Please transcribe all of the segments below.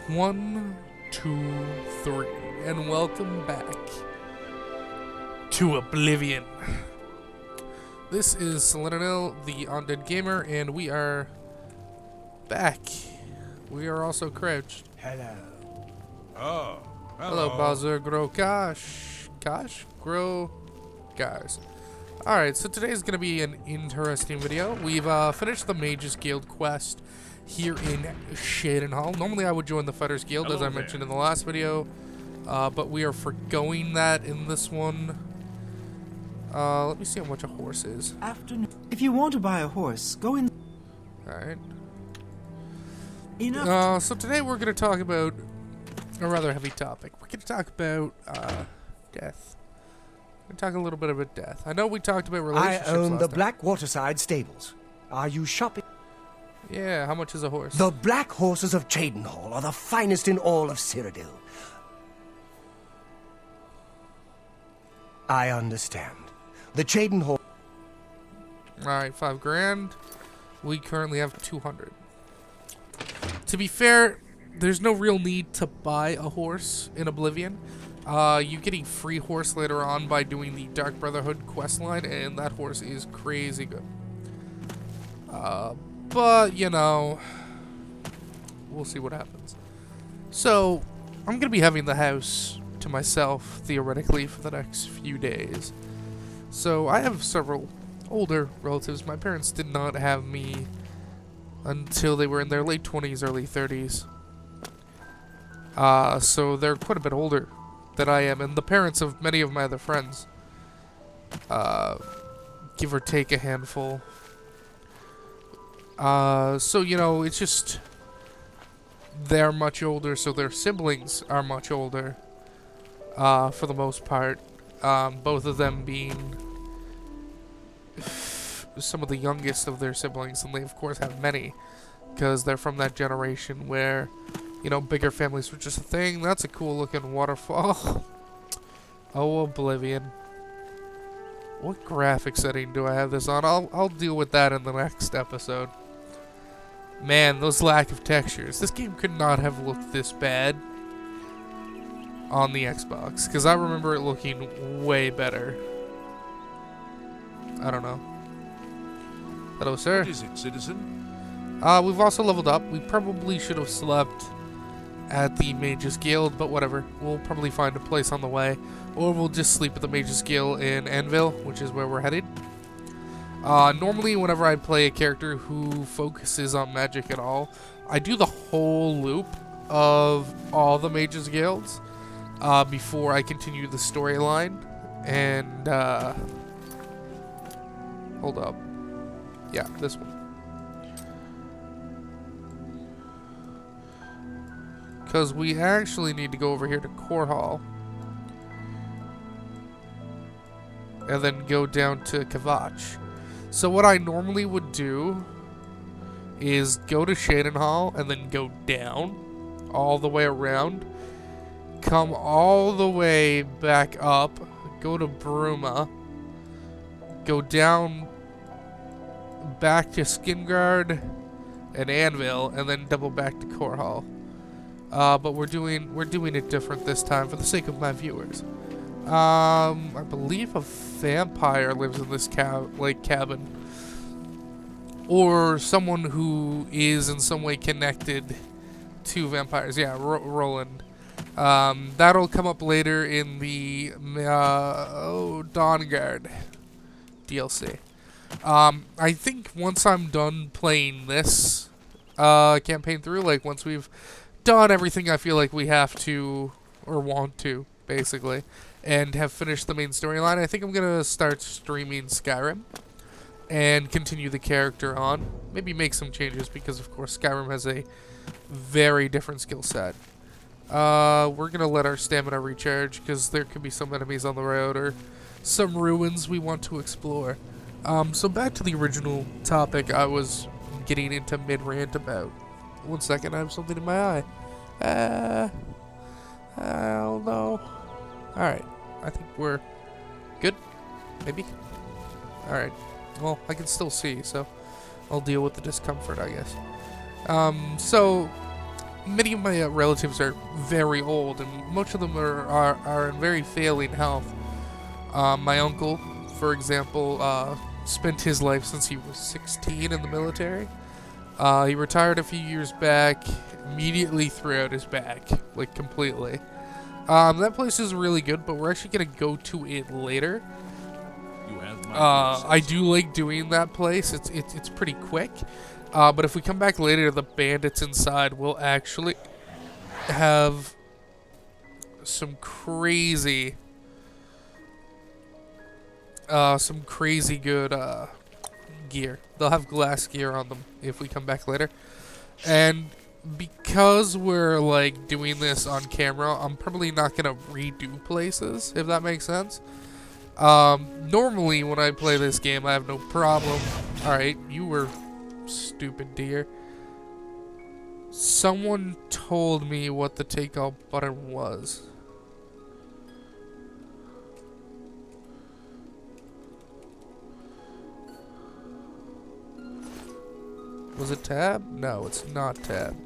1, 2, 3, and welcome back to Oblivion. This is Selenonil, the Undead Gamer, and we are back. We are also crouched. Hello. Oh, Hello, Bowser, Grow Gosh. Gosh? Grow Guys. Alright, so today's going to be an interesting video. We've finished the Mages Guild quest here in Shadenhall. Normally I would join the Fighters Guild, as I mentioned in the last video, but we are forgoing that in this one. Let me see how much a horse is. Afternoon. If you want to buy a horse, go in. Alright. Enough. So today we're going to talk about a rather heavy topic. We're going to talk about death. We're going to talk a little bit about death. I know we talked about relationships I own last the time. Black Waterside stables. Are you shopping? Yeah, how much is a horse? The black horses of Shadenhall are the finest in all of Cyrodiil. I understand. The Shadenhall... Alright, 5 grand. We currently have 200. To be fair, there's no real need to buy a horse in Oblivion. You getting free horse later on by doing the Dark Brotherhood quest line, and that horse is crazy good. But, you know, we'll see what happens. So, I'm going to be having the house to myself, theoretically, for the next few days. So, I have several older relatives. My parents did not have me until they were in their late 20s, early 30s. So, they're quite a bit older than I am, and the parents of many of my other friends. Give or take a handful. So, you know, it's just, they're much older, so their siblings are much older, for the most part, both of them being some of the youngest of their siblings, and they, of course, have many, because they're from that generation where, you know, bigger families were just a thing. That's a cool-looking waterfall. Oh, Oblivion. What graphic setting do I have this on? I'll deal with that in the next episode. Man, those lack of textures. This game could not have looked this bad on the Xbox, because I remember it looking way better. I don't know. Hello, sir. What is it, citizen? We've also leveled up. We probably should have slept at the Mages Guild, but whatever. We'll probably find a place on the way, or we'll just sleep at the Mages Guild in Anvil, which is where we're headed. Normally, whenever I play a character who focuses on magic at all, I do the whole loop of all the Mages Guilds before I continue the storyline. And, hold up. Yeah, this one. Because we actually need to go over here to Core Hall. And then go down to Kavach. So what I normally would do is go to Shadenhall and then go down all the way around, come all the way back up, go to Bruma, go down back to Skingard and Anvil, and then double back to Core Hall. But we're doing it different this time for the sake of my viewers. I believe a vampire lives in this cabin, or someone who is in some way connected to vampires. Yeah, Roland. That'll come up later in the Dawnguard DLC. I think once I'm done playing this campaign through, like once we've done everything I feel like we have to or want to, basically, and have finished the main storyline, I think I'm gonna start streaming Skyrim and continue the character on. Maybe make some changes, because of course Skyrim has a very different skill set. We're gonna let our stamina recharge, because there could be some enemies on the road or some ruins we want to explore. So back to the original topic I was getting into mid-rant about. One second, I have something in my eye. I don't know. Alright, I think we're good, maybe? Alright, well, I can still see, so I'll deal with the discomfort, I guess. So, many of my relatives are very old, and most of them are in very failing health. My uncle, for example, spent his life since he was 16 in the military. He retired a few years back, immediately threw out his back, like completely. That place is really good, but we're actually gonna go to it later. You have my I do like doing that place. It's pretty quick. But if we come back later, the bandits inside will actually have some crazy good gear. They'll have glass gear on them if we come back later. And because we're like doing this on camera, I'm probably not gonna redo places, if that makes sense. Normally when I play this game, I have no problem. Alright, you were stupid deer. Someone told me what the takeout button was. Was it tab? No, it's not tab.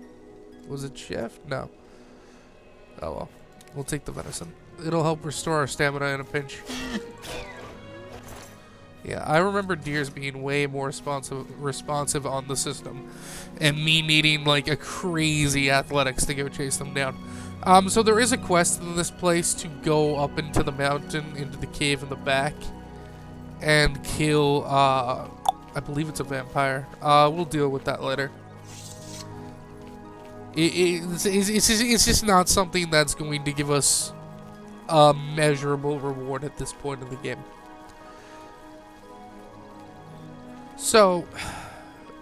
Was it shift? No. Oh well. We'll take the venison. It'll help restore our stamina in a pinch. Yeah, I remember deers being way more responsive on the system, and me needing like a crazy athletics to go chase them down. So there is a quest in this place to go up into the mountain, into the cave in the back, and kill, I believe it's a vampire. We'll deal with that later. It's just not something that's going to give us a measurable reward at this point in the game. So,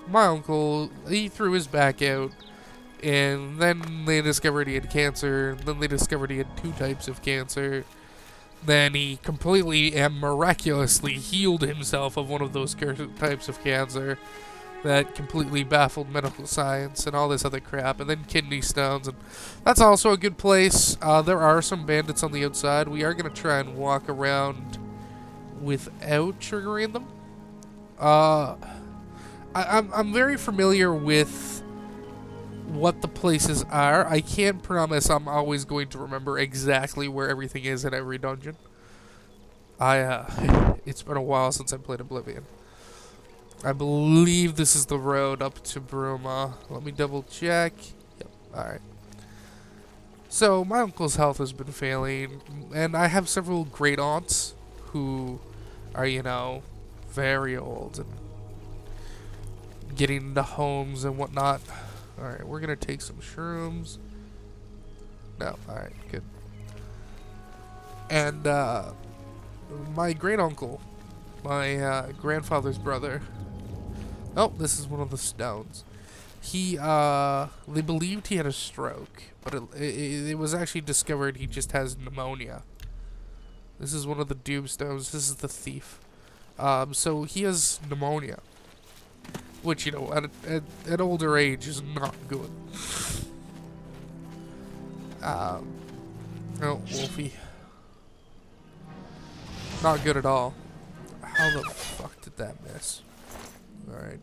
my uncle, he threw his back out, and then they discovered he had cancer, then they discovered he had 2 types of cancer, then he completely and miraculously healed himself of one of those types of cancer that completely baffled medical science and all this other crap, and then kidney stones, and that's also a good place. There are some bandits on the outside. We are going to try and walk around without triggering them. I'm very familiar with what the places are. I can't promise I'm always going to remember exactly where everything is in every dungeon. It's been a while since I played Oblivion. I believe this is the road up to Bruma. Let me double check. Yep, alright. So, my uncle's health has been failing, and I have several great aunts who are, you know, very old and getting into homes and whatnot. Alright, we're gonna take some shrooms. No, alright, good. And, my great uncle, my grandfather's brother. Oh, this is one of the stones. He, they believed he had a stroke, but it was actually discovered he just has pneumonia. This is one of the doom stones. This is the thief. So he has pneumonia, which, you know, at older age is not good. Oh, Wolfie. Not good at all. How the fuck did that miss? Alright.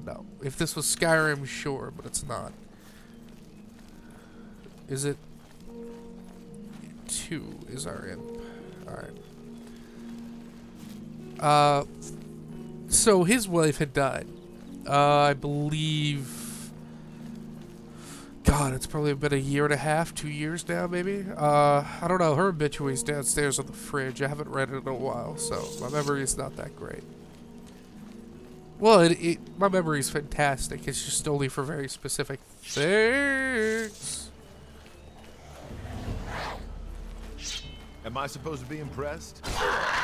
No. If this was Skyrim, sure, but it's not. Is it? 2 is our imp. Alright. So his wife had died. I believe... God, it's probably been a year and a half, 2 years now, maybe? I don't know. Her obituary's downstairs on the fridge. I haven't read it in a while, so my memory is not that great. Well, my memory is fantastic. It's just only for very specific things. Am I supposed to be impressed?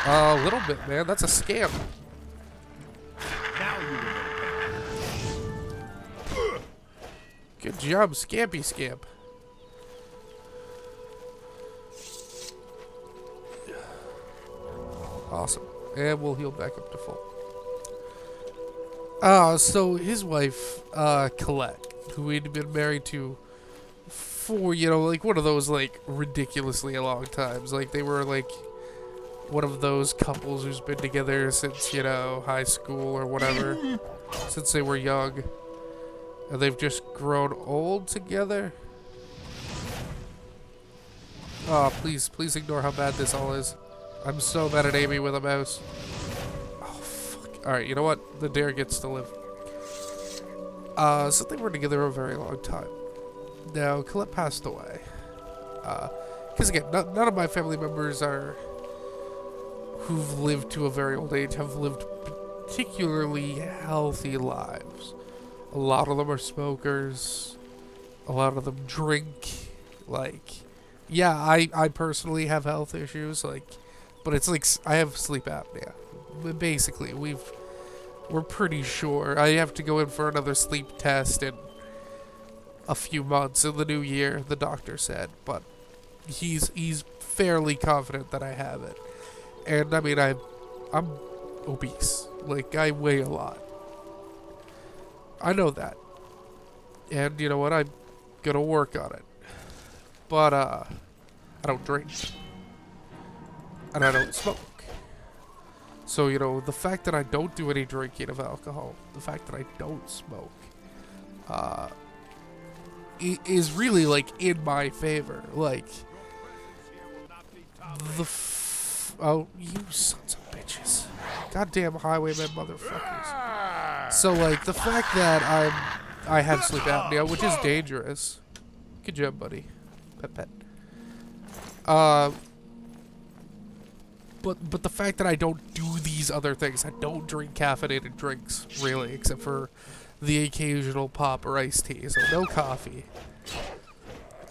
A little bit, man. That's a scam. Now you will. Good job, Scampy Scamp. Awesome. And we'll heal back up to full. So his wife, Colette, who he'd been married to for, you know, like one of those, like, ridiculously long times. Like, they were, like, one of those couples who's been together since, you know, high school or whatever. Since they were young. And they've just grown old together. Oh, please ignore how bad this all is. I'm so mad at Amy with a mouse. Oh, fuck. Alright, you know what? The dare gets to live. So they were together a very long time. Now, Colette passed away. Because again, none of my family members who've lived to a very old age have lived particularly healthy lives. A lot of them are smokers. A lot of them drink. Like, yeah, I personally have health issues. Like, but it's like I have sleep apnea. But basically, we're pretty sure. I have to go in for another sleep test in a few months in the new year, the doctor said. But he's fairly confident that I have it. And I mean, I'm obese. Like, I weigh a lot. I know that. And you know what? I'm gonna work on it. But I don't drink. And I don't smoke. So, you know, the fact that I don't do any drinking of alcohol, the fact that I don't smoke, is really, like, in my favor. Like, oh, you sons of bitches. Goddamn highwaymen motherfuckers. So, like, the fact that I have sleep apnea, which is dangerous. Good job, buddy. Pet. But the fact that I don't do these other things, I don't drink caffeinated drinks, really, except for the occasional pop or iced tea. So no coffee.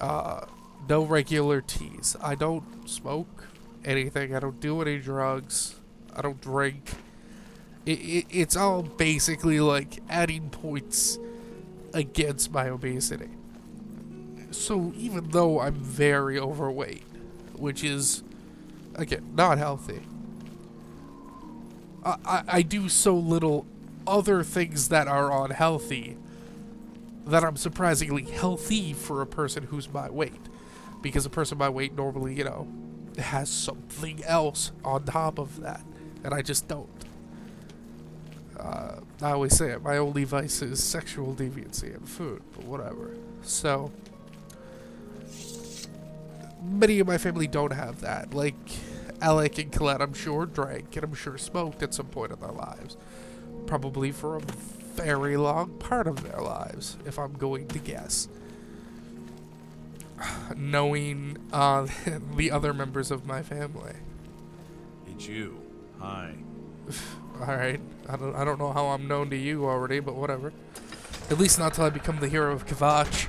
No regular teas. I don't smoke anything. I don't do any drugs. I don't drink. It's all basically like adding points against my obesity. So even though I'm very overweight, which is, again, not healthy, I do so little other things that are unhealthy that I'm surprisingly healthy for a person who's my weight. Because a person my weight normally, you know, has something else on top of that. And I just don't. I always say it, my only vice is sexual deviancy and food, but whatever. So, many of my family don't have that. Like, Alec and Colette, I'm sure, drank, and I'm sure smoked at some point in their lives. Probably for a very long part of their lives, if I'm going to guess. Knowing the other members of my family. It's you. Hi. Alright, I don't know how I'm known to you already, but whatever. At least not till I become the hero of Kvatch.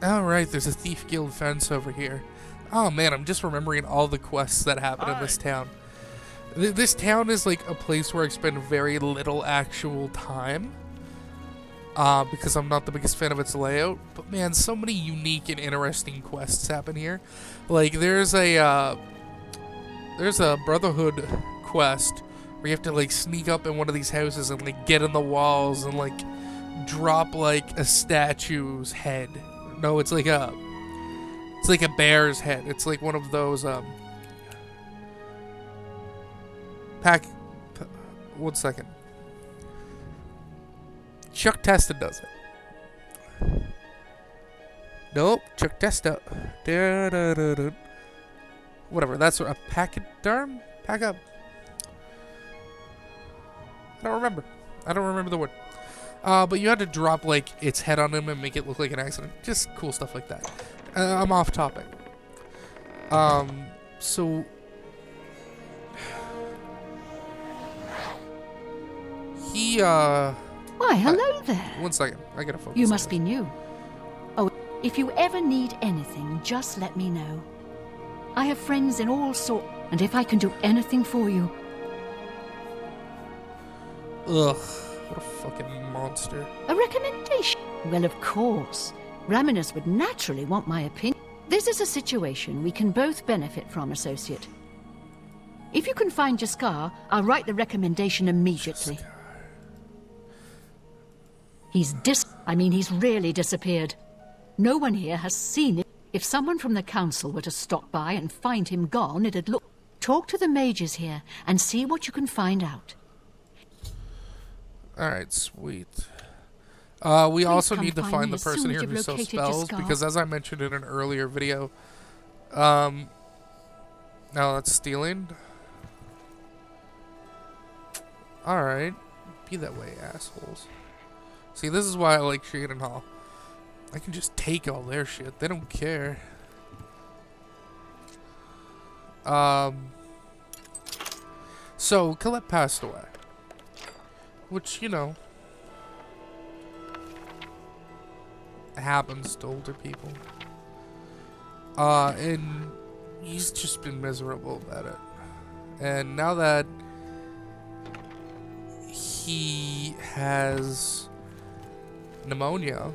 Alright, there's a Thief Guild fence over here. Oh man, I'm just remembering all the quests that happen in this town. This town is like a place where I spend very little actual time. Because I'm not the biggest fan of its layout. But man, so many unique and interesting quests happen here. Like, there's a Brotherhood quest where you have to, like, sneak up in one of these houses and, like, get in the walls and, like, drop, like, a statue's head. No, it's like a bear's head. It's like one of those, one second. Chuck Testa does it. Nope, Chuck Testa. Whatever, that's a pachyderm? Pack up. I don't remember the word. But you had to drop, like, its head on him and make it look like an accident. Just cool stuff like that. I'm off topic. So... He, Why, hello there. One second, I gotta focus. You must be new. Oh, if you ever need anything, just let me know. I have friends in all sorts, and if I can do anything for you... Ugh, what a fucking monster. A recommendation? Well, of course. Raminus would naturally want my opinion. This is a situation we can both benefit from, Associate. If you can find Jaskar, I'll write the recommendation immediately. He's really disappeared. No one here has seen it. If someone from the council were to stop by and find him gone, it'd look... Talk to the mages here and see what you can find out. Alright, sweet. We also come need to find find me the as soon person as here you've who sells located spells, Jaskar. because as I mentioned in an earlier video, no, that's stealing. Alright. Be that way, assholes. See, this is why I like Cheydinhal. I can just take all their shit. They don't care. So, Colette passed away. Which, you know, happens to older people. And he's just been miserable about it. And now that he has pneumonia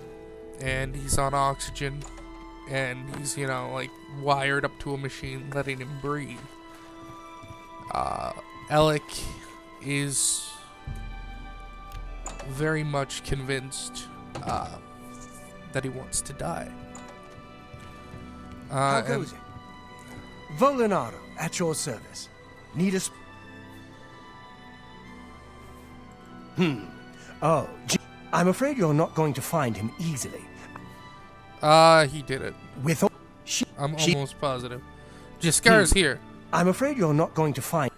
and he's on oxygen and he's, you know, like wired up to a machine letting him breathe, Alec is very much convinced that he wants to die. How goes it? Volinaro, at your service. Need a Oh, I'm afraid you're not going to find him easily. He did it. With all... I'm almost positive. Jaskar's here. I'm afraid you're not going to find...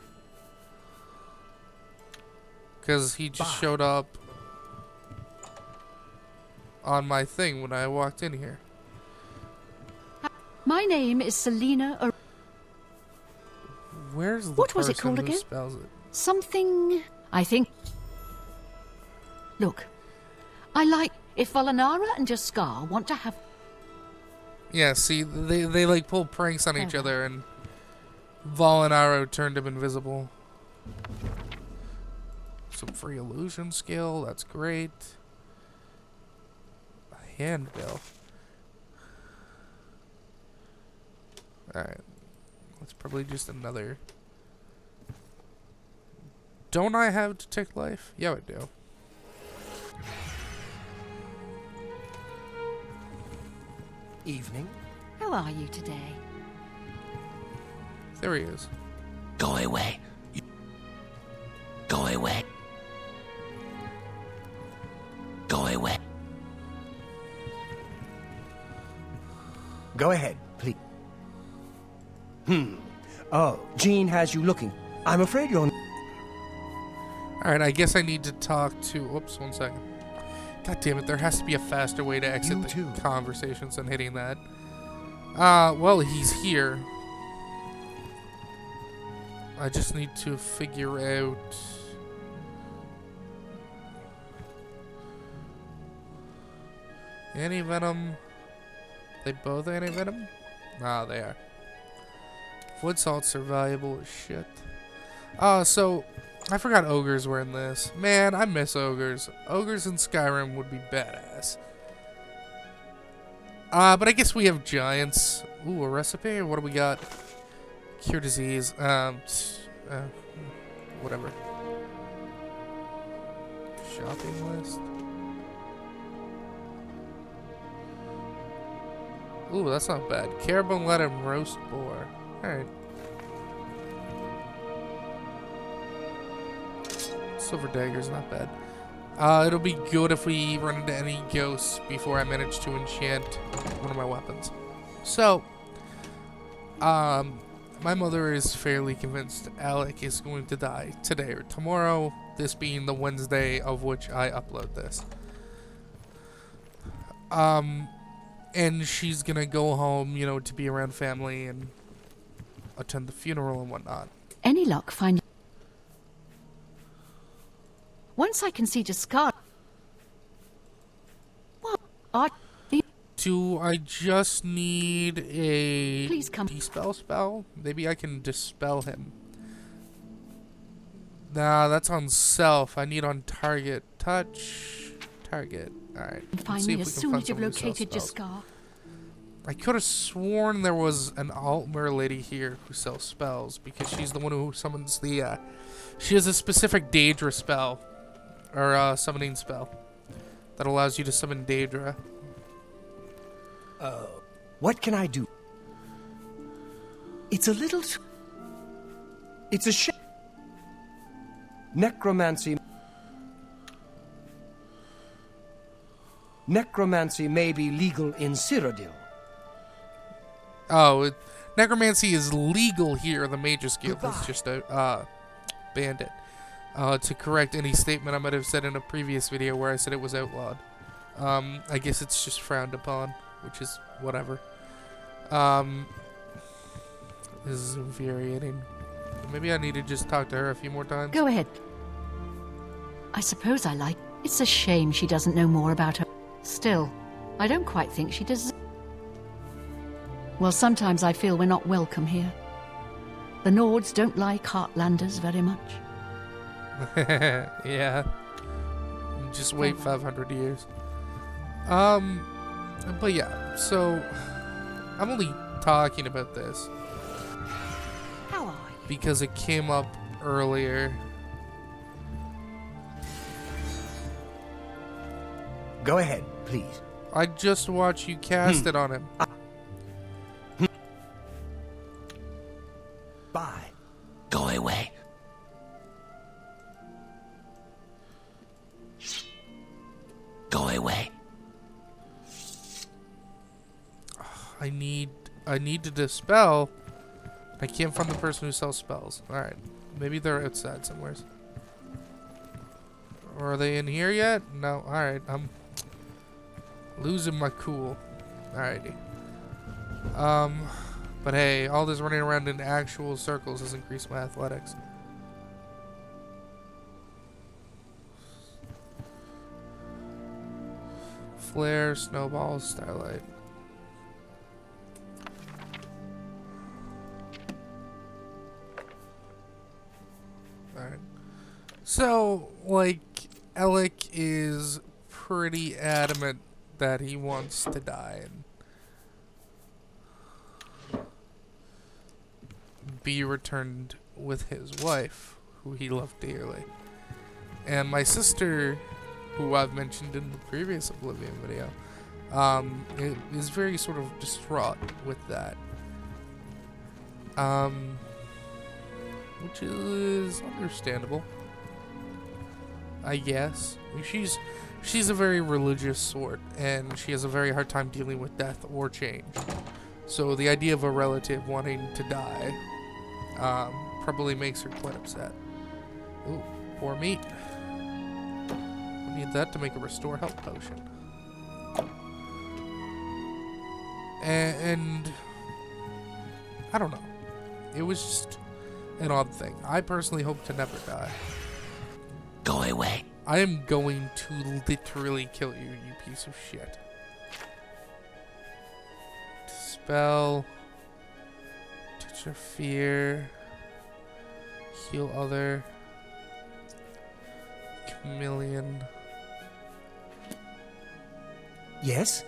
Because he just showed up on my thing when I walked in here. My name is Selena. Where's the What was it person called who again? spells it? Something. I think. Look, I like if Volinara and Jaskar want to have. Yeah, see, they like pull pranks on each other, and Volinaro turned him invisible. Some free illusion skill, that's great. A handbill. Alright. That's probably just another. Don't I have Detect Life? Yeah, I do. Evening. How are you today? There he is. Go away. Go away. Go away. Go ahead, please. Oh, Jean has you looking. I'm afraid you're... Alright, I guess I need to talk to... Oops, 1 second. God damn it, there has to be a faster way to exit You the too. conversations than hitting that. Well, he's here. I just need to figure out... Anti-venom. They both anti-venom? Nah, they are. Wood salts are valuable as shit. So... I forgot ogres were in this. Man, I miss ogres. Ogres in Skyrim would be badass. But I guess we have giants. Ooh, a recipe? What do we got? Cure disease. Whatever. Shopping list. Ooh, that's not bad. Caribou let him roast boar. Alright. Silver dagger's not bad. It'll be good if we run into any ghosts before I manage to enchant one of my weapons. So, my mother is fairly convinced Alec is going to die today or tomorrow, this being the Wednesday of which I upload this. And she's gonna go home, you know, to be around family and attend the funeral and whatnot. Any luck finding. Once I can see Jaskar. What? Do I just need a Please come. dispel spell? Maybe I can dispel him. Nah, that's on self. I need on target. Touch. Target. Alright. Find me as soon as you've located Jaskar. I could have sworn there was an Altmer lady here who sells spells, because she's the one who summons the, she has a specific Daedra spell, or summoning spell, that allows you to summon Daedra. What can I do? It's a little... It's a shame. Necromancy... necromancy may be legal in Cyrodiil. Oh, necromancy is legal here. The Mages Guild has just banned it. To correct any statement I might have said in a previous video where I said it was outlawed. I guess it's just frowned upon, which is whatever. This is infuriating. Maybe I need to just talk to her a few more times. Go ahead. I suppose I like. It's a shame she doesn't know more about her. Still, I don't quite think she does. Well, sometimes I feel we're not welcome here. The Nords don't like Heartlanders very much. Yeah. Just wait 500 years. But yeah, so I'm only talking about this How are you? because it came up earlier. Go ahead, please. I just watched you cast it on him. Bye. Go away. Go away. I need to dispel. I can't find the person who sells spells. Alright. Maybe they're outside somewhere. Or are they in here yet? No. Alright. I'm losing my cool. Alrighty. But hey, all this running around in actual circles has increased my athletics. Flare, snowball, starlight. Alright. So, like, Alec is pretty adamant that he wants to die and be returned with his wife, who he loved dearly. And my sister, who I've mentioned in the previous Oblivion video, is very sort of distraught with that. Which is understandable, I guess. I mean, she's a very religious sort, and she has a very hard time dealing with death or change. So the idea of a relative wanting to die probably makes her quite upset. Ooh, poor meat. We need that to make a restore health potion. And I don't know. It was just an odd thing. I personally hope to never die. Go away. I am going to literally kill you, you piece of shit. Dispel. Touch of fear. Heal other. Chameleon. Yes?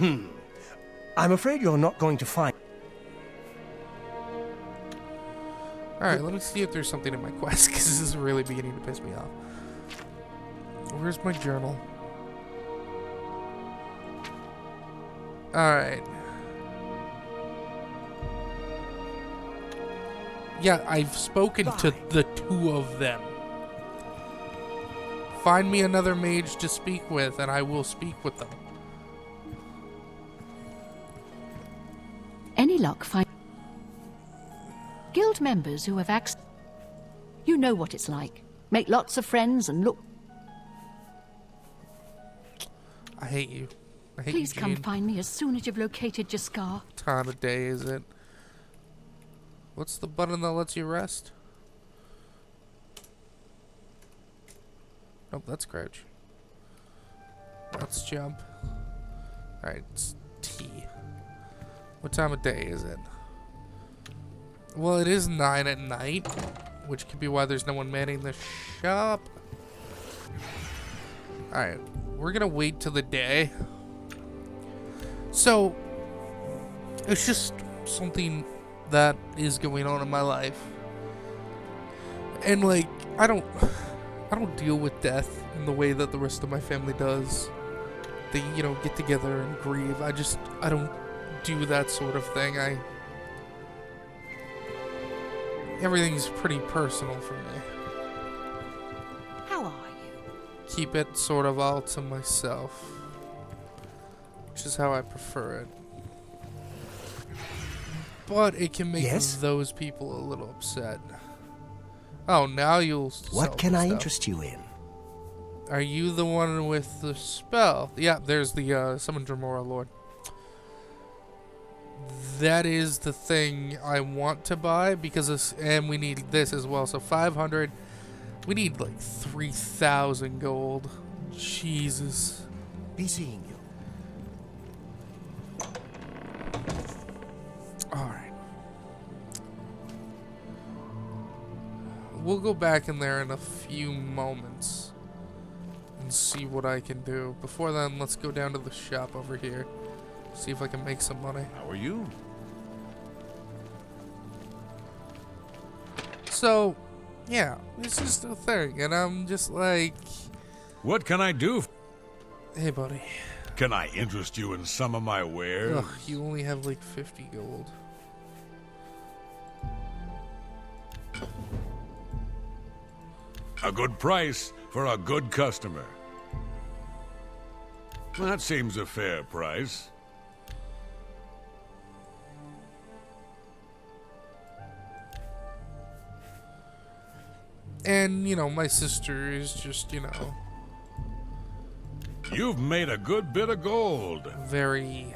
I'm afraid you're not going to find... Alright, let me see if there's something in my quest, because this is really beginning to piss me off. Where's my journal? Alright. Yeah, I've spoken to the two of them. Find me another mage to speak with, and I will speak with them. Any luck find guild members who have access. You know what it's like. Make lots of friends and look. I hate you. I hate Please you, come Jean. find me as soon as you've located Jaskar. What time of day is it? What's the button that lets you rest? Nope, that's crouch. That's jump. Alright, it's T. What time of day is it? Well, it is 9 at night, which could be why there's no one manning the shop. Alright, we're gonna wait till the day. So, it's just something that is going on in my life. And like, I don't deal with death in the way that the rest of my family does. They, you know, get together and grieve. I don't do that sort of thing. Everything's pretty personal for me. How are you? keep it sort of all to myself, which is how I prefer it. But it can make Yes? those people a little upset. Oh, now you'll sell What can the I stuff. interest you in? Are you the one with the spell? Yeah, there's the Summon Dremora Lord. That is the thing I want to buy because this, and we need this as well. So 500. We need like 3,000 gold. Jesus. Be seeing you. All right. We'll go back in there in a few moments and see what I can do. Before then, let's go down to the shop over here. See if I can make some money. How are you? So, yeah, this is the thing, and I'm just like, What can I do? hey, buddy. Can I interest you in some of my wares? Ugh, you only have like 50 gold. A good price for a good customer. That seems a fair price. And, you know, my sister is just, you know, You've made a good bit of gold. very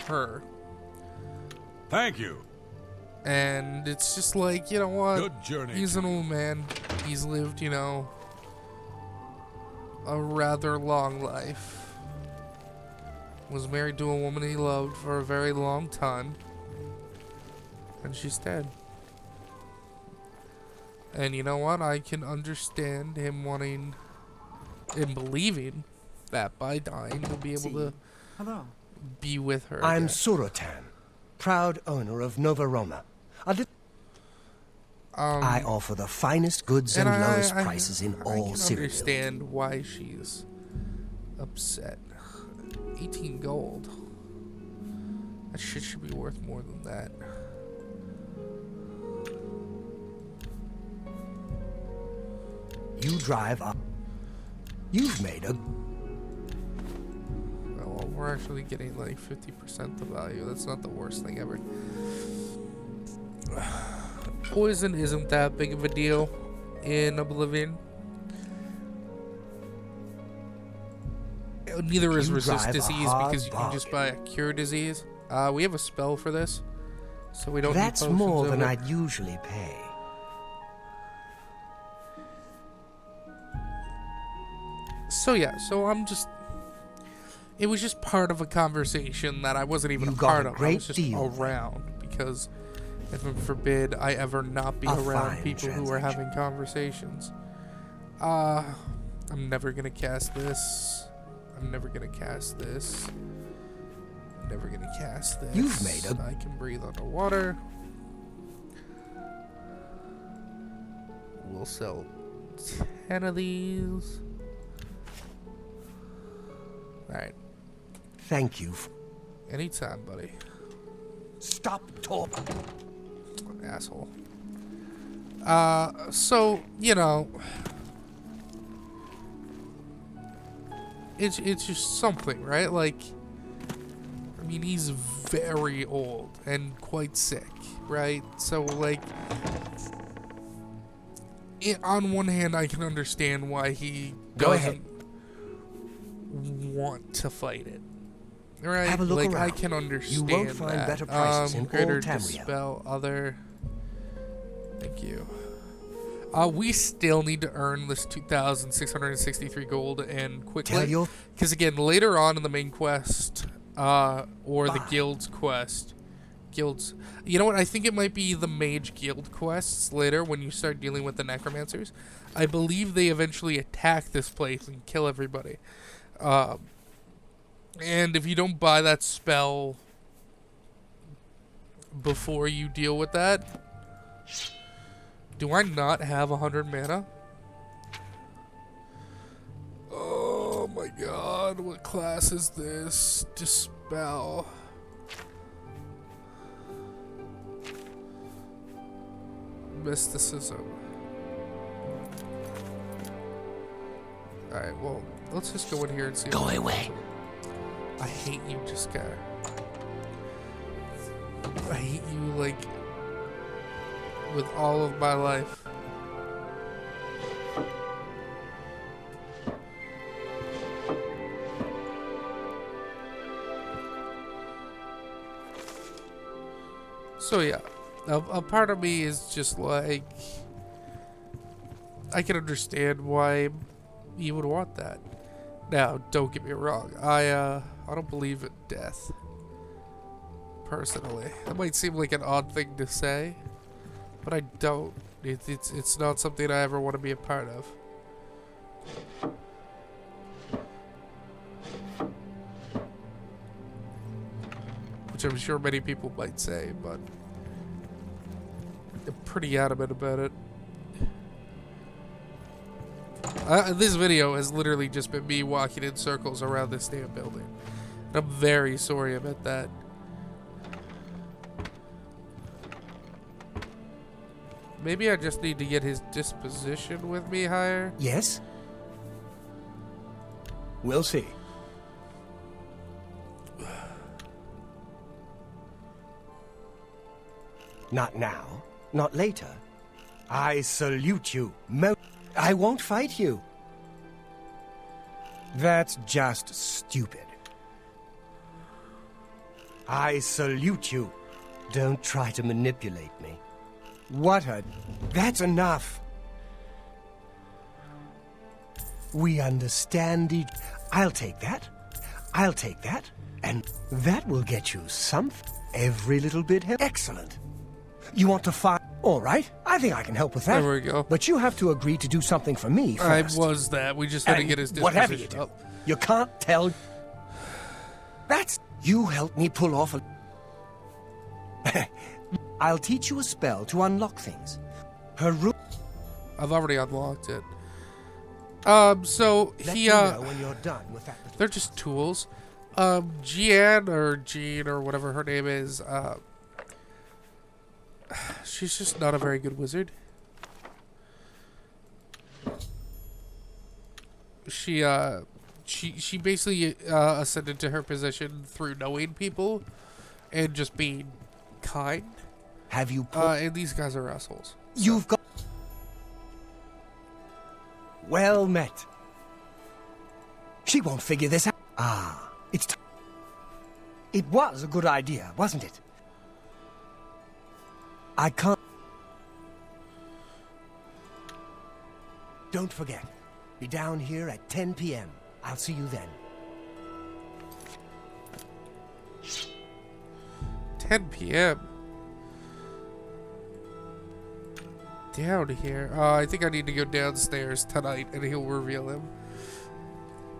her. Thank you. And it's just like, you know what? Good journey. He's an old man. He's lived, you know, a rather long life. Was married to a woman he loved for a very long time. And she's dead. And you know what? I can understand him wanting and believing that by dying he'll be able to Hello. be with her. I'm again. Surotan, proud owner of Nova Roma. I offer the finest goods and lowest prices in all I can Syria. understand why she's upset. 18 gold. That shit should be worth more than that. You drive up. You've made a... Well, we're actually getting like 50% the value. That's not the worst thing ever. Poison isn't that big of a deal in Oblivion. Neither is You resist drive a disease hard because you can just buy a cure disease. We have a spell for this, so we don't. That's need potions more of than it. I'd usually pay. So yeah, so I'm just. It was just part of a conversation that I wasn't even You a got part a of. I great was just deal. around because, heaven forbid, I ever not be A around fine people who are transaction. having conversations. I'm never gonna cast this. I'm never gonna cast this. I'm never gonna cast this. You've made a- I can breathe underwater. We'll sell 10 of these. Alright. Thank you. Anytime, buddy. Stop talking. Asshole. So, you know, it's just something, right? Like, I mean, he's very old and quite sick, right? So, like, on one hand, I can understand why he Go ahead. doesn't want to fight it. Right? Have a look like, around. I can understand You won't find that. better prices in all Greater Tamriel. Dispel, other... Thank you. We still need to earn this 2,663 gold and Tell quickly. your... Because again, later on in the main quest, or the Bye. guild's quest, guilds. You know what? I think it might be the mage guild quests later when you start dealing with the necromancers. I believe they eventually attack this place and kill everybody. And if you don't buy that spell before you deal with that, do I not have 100 mana? Oh my god, what class is this? Dispel. Mysticism. Alright, well, let's just go in here and see. Go away. I hate you, Jessica. I hate you, like, with all of my life. So yeah, a part of me is just like, I can understand why you would want that. Now, don't get me wrong, I don't believe in death. Personally, that might seem like an odd thing to say, but I don't. It's not something I ever want to be a part of. Which I'm sure many people might say, but I'm pretty adamant about it. This video has literally just been me walking in circles around this damn building. And I'm very sorry about that. Maybe I just need to get his disposition with me higher. Yes? We'll see. Not now. Not later. I salute you. I won't fight you. That's just stupid. I salute you. Don't try to manipulate me. What a... That's enough. We understand each... I'll take that. I'll take that. And that will get you something. Every little bit helps. Excellent. You want to fight? All right. I think I can help with that. There we go. But you have to agree to do something for me first. I was that. We just had to And get his whatever you disposition do, up. you can't tell. That's... You help me pull off a... I'll teach you a spell to unlock things. Her room... I've already unlocked it. So Let he, me know when you're done with that. they're just tools. Jean or whatever her name is, she's just not a very good wizard. She basically ascended to her position through knowing people and just being kind. Have you... And these guys are assholes. You've got... Well met. She won't figure this out. Ah, it's... It was a good idea, wasn't it? I can't... Don't forget. Be down here at 10 p.m. I'll see you then. 10 p.m. Down here. I think I need to go downstairs tonight and he'll reveal him.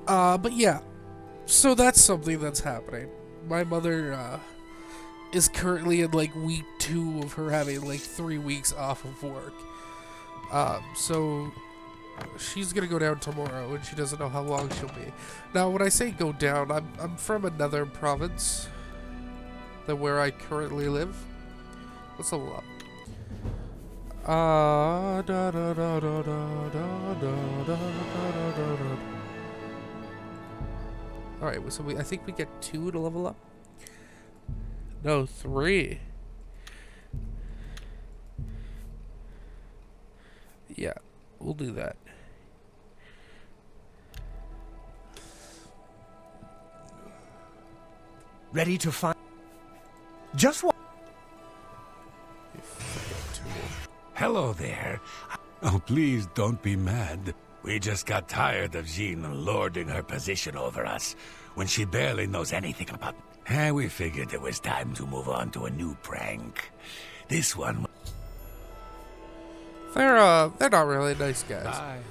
But yeah. So that's something that's happening. My mother is currently in like week 2 of her having like 3 weeks off of work. So she's gonna go down tomorrow and she doesn't know how long she'll be. Now when I say go down, I'm from another province than where I currently live. Let's level up. Alright, so I think we get 2 to level up. No, 3. Yeah, we'll do that. Ready to find... Just what? Hello there. Oh, please don't be mad. We just got tired of Jean lording her position over us when she barely knows anything about... we figured it was time to move on to a new prank. This one... They're not really nice guys.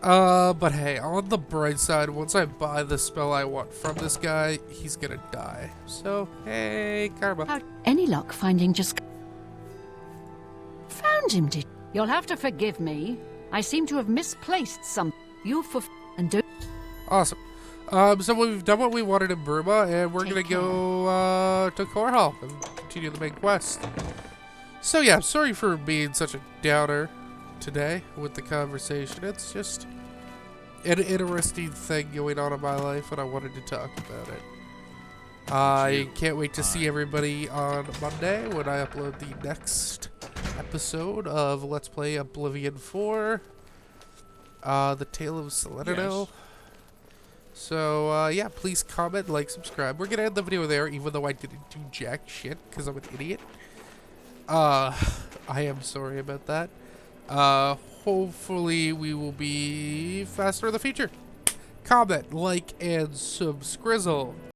But hey, on the bright side, once I buy the spell I want from this guy, he's gonna die. So, hey, karma. Any luck finding just... Found him, did... You'll have to forgive me. I seem to have misplaced some... You for... And don't... Awesome. So we've done what we wanted in Bruma, and we're gonna go, to Korhal and continue the main quest. So yeah, sorry for being such a downer today with the conversation. It's just... an interesting thing going on in my life, and I wanted to talk about it. I can't wait to see everybody on Monday when I upload the next episode of Let's Play Oblivion 4, The Tale of Salerno. Yes. So, yeah, please comment, like, subscribe. We're gonna end the video there, even though I didn't do jack shit, because I'm an idiot. I am sorry about that. Hopefully we will be faster in the future. Comment, like, and subscrizzle.